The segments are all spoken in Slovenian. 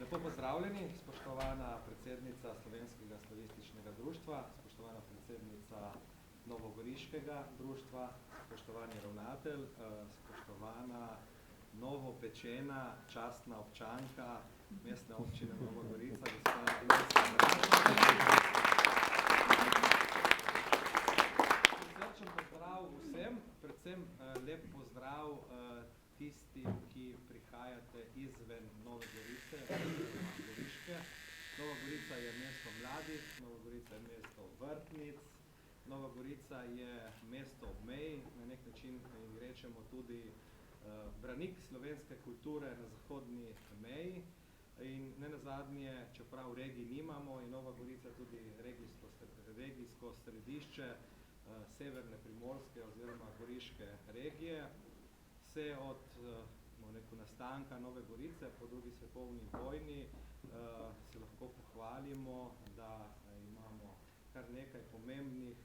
Lepo pozdravljeni, spoštovana predsednica Slovenskega slavističnega društva, spoštovana predsednica Novogoriškega društva, spoštovani ravnatelj, spoštovana novopečena častna občanka Mestne občine Nova Gorica, gospa Srčen pozdrav vsem, predvsem lep pozdrav tistim, ki prihajate izven Nove Gorice, Goriške. Nova Gorica je mesto mladih, Nova Gorica je mesto vrtnic, Nova Gorica je mesto ob meji, na nek način rečemo tudi branik slovenske kulture na zahodni meji. In ne nazadnje, čeprav regij nimamo, je Nova Gorica tudi regijsko središče severne primorske oziroma goriške regije. Vse od nastanka Nove Gorice po drugi svetovni vojni se lahko pohvalimo, da imamo kar nekaj pomembnih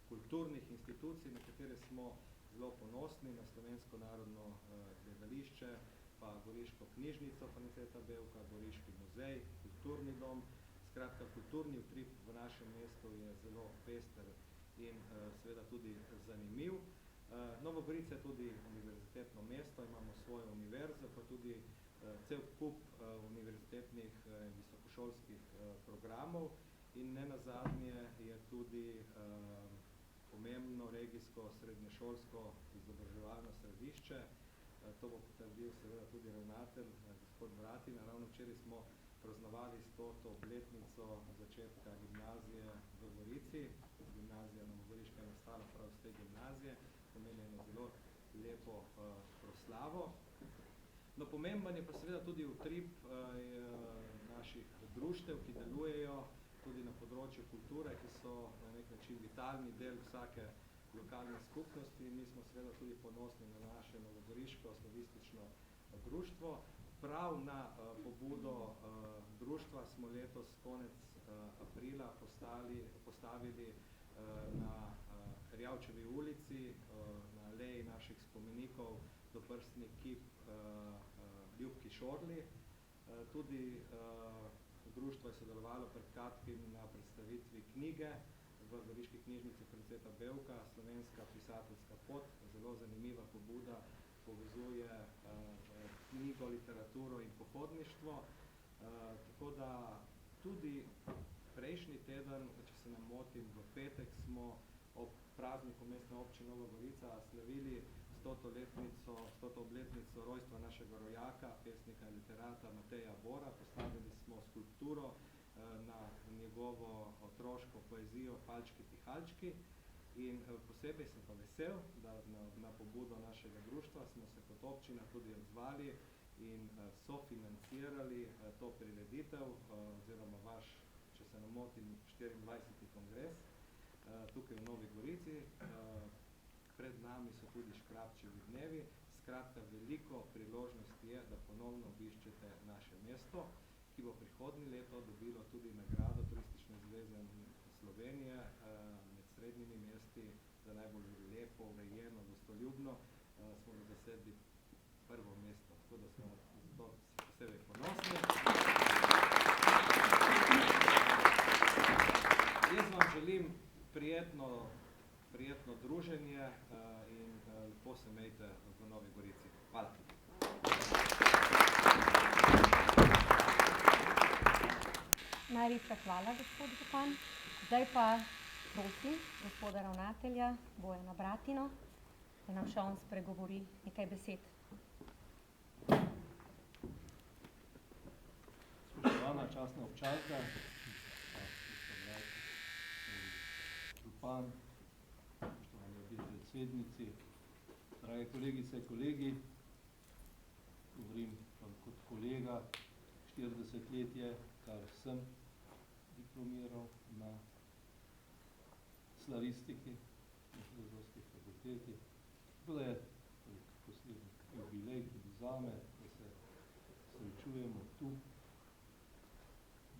kulturnih institucij, na katere smo zelo ponosni, na Slovensko narodno gledališče, pa Goriško knjižnico Franceta Bevka, Goriški muzej, kulturni dom. Skratka, kulturni utrip v našem mestu je zelo pester in seveda tudi zanimiv. Nova Gorica je tudi univerzitetno mesto, imamo svojo univerzo, pa tudi cel kup univerzitetnih visokošolskih programov in ne nazadnje je tudi pomembno regijsko srednješolsko izobraževalno središče. To bo potrdil seveda tudi ravnatelj, gospod Bratina. Ravno včeraj smo praznovali 100. obletnico začetka gimnazije v Gorici. Gimnazija Novogoriška je nastala prav z te gimnazije, pomeni eno zelo lepo proslavo. No, pomemben je pa seveda tudi utrip naših društev, ki delujejo tudi na področju kulture, ki so na nek način vitalni del vsake lokalne skupnosti. Mi smo seveda tudi ponosni na naše novogoriško slavistično društvo. Prav na pobudo društva smo letos konec aprila postavili na Erjavčevi ulici, na aleji naših spomenikov, doprstni kip Ljubki Šorli. Tudi društvo je sodelovalo pred kratkim na predstavitvi knjige v Goriški knjižnici Franceta Bevka, Slovenska pisateljska pot. Zelo zanimiva pobuda, povezuje knjigo, literaturo in pohodništvo. Tako da tudi prejšnji teden, če se ne motim, v petek smo ob prazniku Mestne občine Nova Gorica slavili 100. obletnico rojstva našega rojaka, pesnika in literata Mateja Bora. Postavili smo skulpturo na njegovo otroško poezijo Palčki Pihalčki. In posebej sem pa vesel, da na pobudo našega društva smo se kot občina tudi odzvali in sofinancirali to prireditev oziroma vaš, če se ne motim, 24. kongres tukaj v Novi Gorici. Pred nami so tudi Škrabčevi dnevi. Skratka, veliko priložnosti je, da ponovno obiščete naše mesto, ki bo prihodnje leto dobilo tudi nagrado Turistične zveze Slovenije med srednjimi mesti za najbolj lepo, urejeno, gostoljubno. Smo zasedli prvo mesto, tako da smo zato posebej ponosni. Jaz vam želim prijetno druženje in lepo se imejte v Novi Gorici. Hvala. Najlepša hvala, gospod župan. Zdaj pa prosim gospoda ravnatelja Bojana Bratino, da nam še on spregovori nekaj besed. Spoštovana častna občanka, župan, spoštovani obe predsednici, drage kolegice in kolegi, govorim kot kolega, 40 let je, kar sem diplomiral na slavistiki na Filozofski fakulteti. Tako da je posebno jubilej tudi zame, da se srečujemo tu.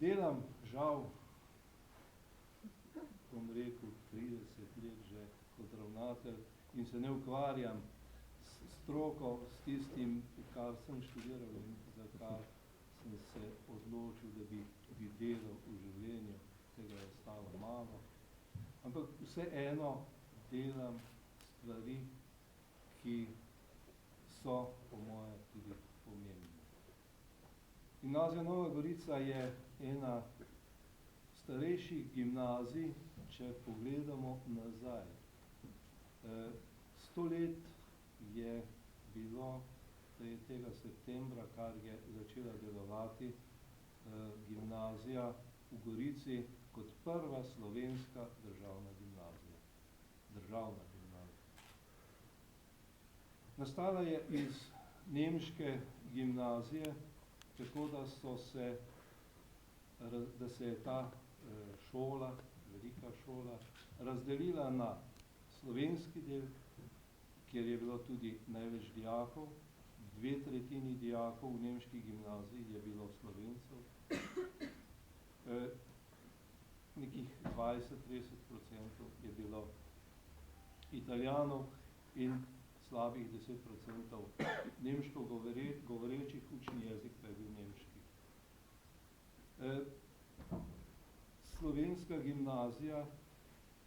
Delam, žal, bom rekel, 30 let že kot ravnatelj in se ne ukvarjam s stroko, s tistim, kar sem študiral in za kar sem se odločil, da bi delal v življenju, tega je ostalo malo. Ampak vseeno delam stvari, ki so po moje tudi pomembne. Gimnazija Nova Gorica je ena starejših gimnazij, če pogledamo nazaj. 100 let je bilo tega septembra, kar je začela delovati gimnazija v Gorici kot prva slovenska državna gimnazija. Državna gimnazija. Nastala je iz nemške gimnazije, tako da se je ta šola, velika šola, razdelila na slovenski del, kjer je bilo tudi največ dijakov, 2/3 dijakov v nemški gimnaziji je bilo Slovencev, nekih 20-30% je bilo Italijanov in slabih 10% nemško govorečih, učni jezik pa je bil nemški. Slovenska gimnazija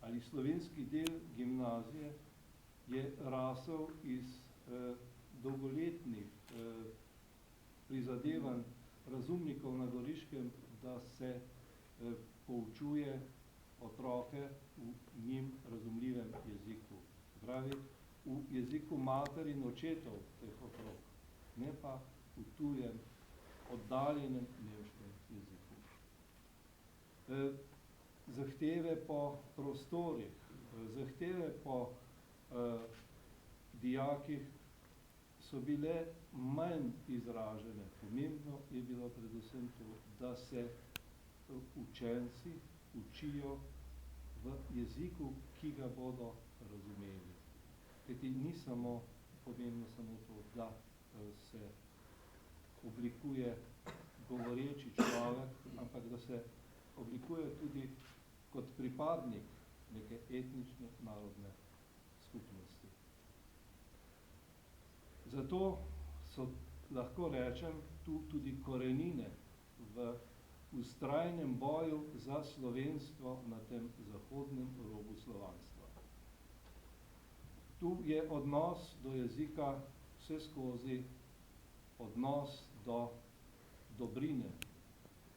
ali slovenski del gimnazije je rasel iz dolgoletnih prizadevanj razumnikov na Goriškem, da se poučuje otroke v njim razumljivem jeziku. Pravi, v jeziku mater in očetov teh otrok, ne pa v tujem, oddaljenem nemškem jeziku. Zahteve po prostorih, zahteve po dijakih so bile manj izražene. Pomembno je bilo predvsem to, da se učenci učijo v jeziku, ki ga bodo razumeli. Kajti ni pomembno samo to, da se oblikuje govoreči človek, ampak da se oblikuje tudi kot pripadnik neke etnične narodne skupnosti. Zato so, lahko rečem, tu tudi korenine v vztrajnem boju za slovenstvo na tem zahodnem robu slovanstva. Tu je odnos do jezika vse skozi odnos do dobrine.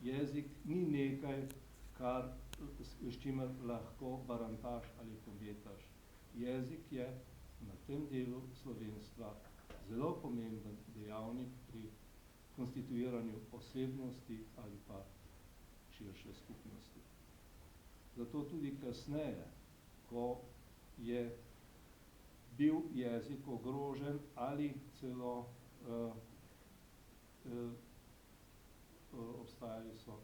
Jezik ni nekaj, s čimer lahko barantaš ali pometaš. Jezik je na tem delu slovenstva zelo pomemben dejavnik pri konstituiranju osebnosti ali pa širše skupnosti. Zato tudi kasneje, ko je bil jezik ogrožen ali celo obstajali so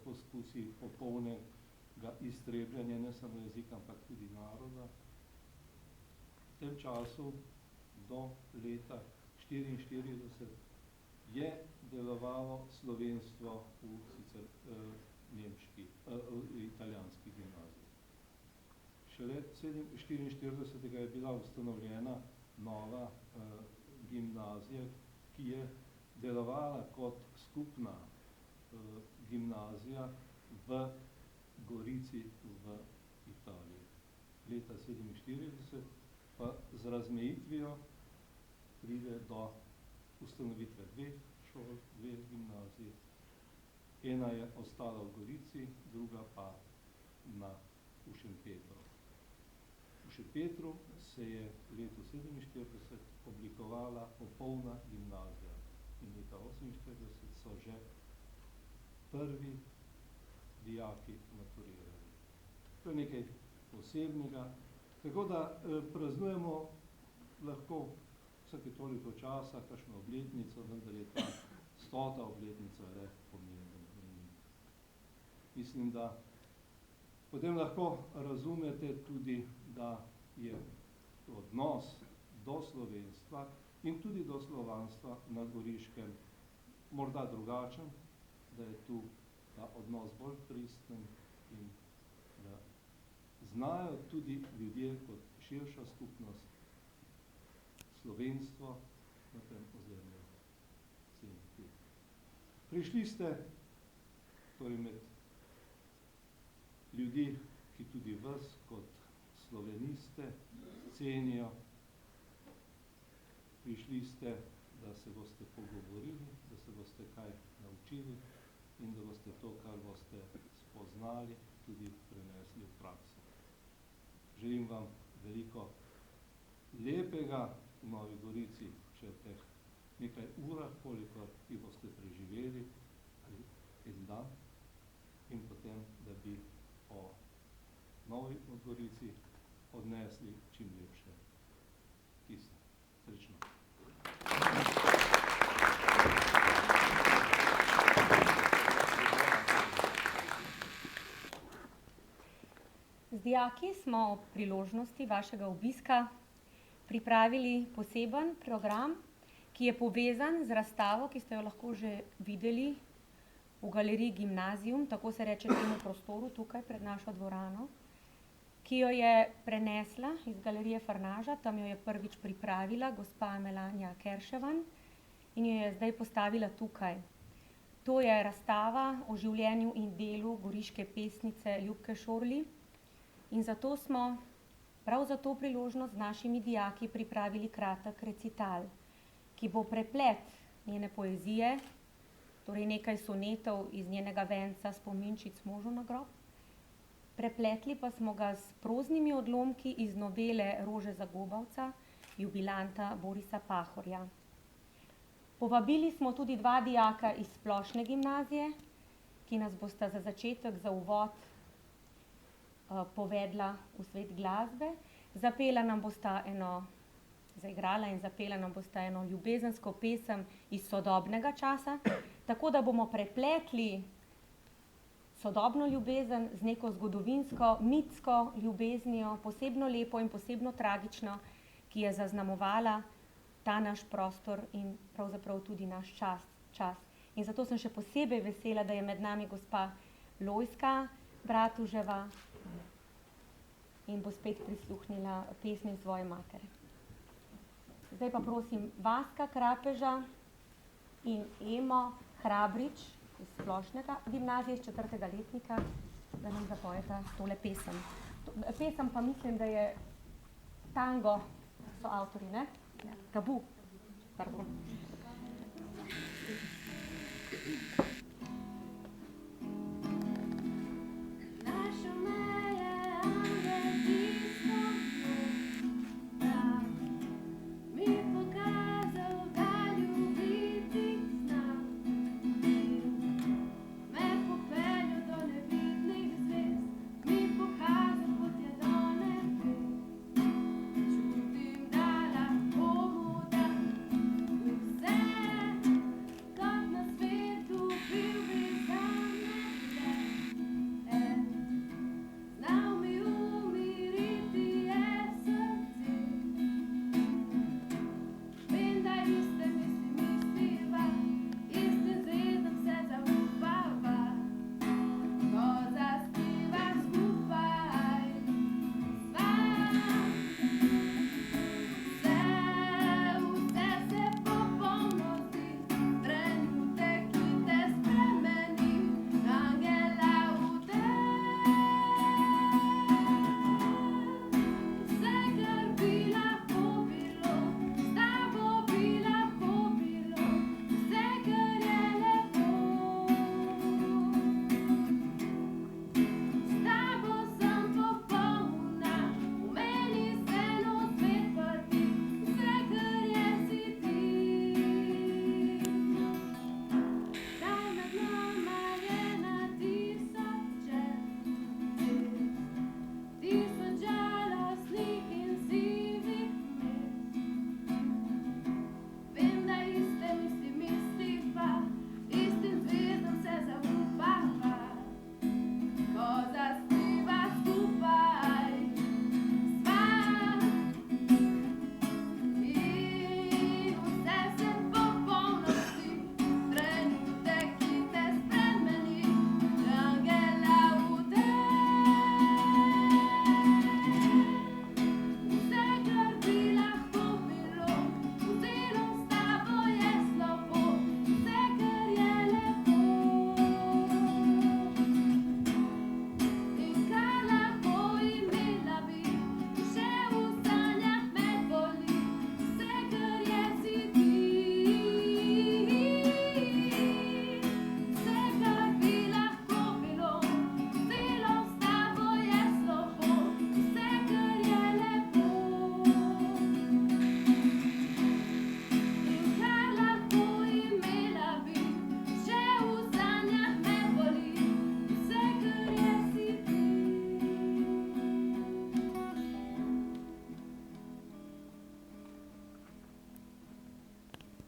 poskusi popolnega iztrebljanja ne samo jezika, ampak tudi naroda. V tem času do leta 1944 je delovalo slovenstvo v sicer italijanski gimnaziji. Šele 1944 je bila ustanovljena nova gimnazija, ki je delovala kot skupna gimnazija v Gorici v Italiji. Leta 1947 pa z razmejitvijo pride do ustanovitve dveh šol, dveh gimnazij. Ena je ostala v Gorici, druga pa v Šempetru. V Šempetru se je v letu 1947 oblikovala popolna gimnazija in leta 1948 so že prvi dijaki maturirali. To je nekaj posebnega, tako da praznujemo lahko vsake toliko časa, kakšno obletnico, vendar je ta 100. obletnica le pomemben. Mislim, da potem lahko razumete tudi, da je odnos do slovenstva in tudi do slovanstva na Goriškem morda drugačen, da je tu ta odnos bolj pristen in da znajo tudi ljudje kot širša skupnost slovenstvo na tem ozemlju ceniti. Prišli ste torej med ljudi, ki tudi vas kot sloveniste cenijo. Prišli ste, da se boste pogovorili, da se boste kaj naučili in da boste to, kar boste spoznali, tudi prenesli v prakso. Želim vam veliko lepega v Novi Gorici, če v teh nekaj urah, kolikor jih boste preživeli, ali en dan, in potem, da bi o Novi Gorici odnesli čim lepše tiste. Srečno. Z dijaki smo ob priložnosti vašega obiska pripravili poseben program, ki je povezan z razstavo, ki ste jo lahko že videli v galeriji Gimnazium, tako se reče temu prostoru tukaj pred našo dvorano, ki jo je prenesla iz galerije Farnaža, tam jo je prvič pripravila gospa Melanja Kerševan in jo je zdaj postavila tukaj. To je razstava o življenju in delu goriške pesnice Ljubke Šorli in zato smo prav za to priložnost z našimi dijaki pripravili kratek recital, ki bo preplet njene poezije, torej nekaj sonetov iz njenega venca Spominčic možu na grob. Prepletli pa smo ga s proznimi odlomki iz novele Rože Zagobavca, jubilanta Borisa Pahorja. Povabili smo tudi dva dijaka iz splošne gimnazije, ki nas bosta za začetek, za uvod povedla v svet glasbe. Zaigrala in zapela nam bosta eno ljubezensko pesem iz sodobnega časa, tako da bomo prepletli sodobno ljubezen z neko zgodovinsko, mitsko ljubeznijo, posebno lepo in posebno tragično, ki je zaznamovala ta naš prostor in pravzaprav tudi naš čas. In zato sem še posebej vesela, da je med nami gospa Lojska Bratuževa in bo spet prisluhnila pesmi svoje matere. Zdaj pa prosim Vaska Krapeža in Emo Hrabrič iz splošnega gimnazije, iz 4. letnika, da nam zapojeta tole pesem. Pesem pa mislim, da je Tango, so avtori, ne? Tabu, pardon.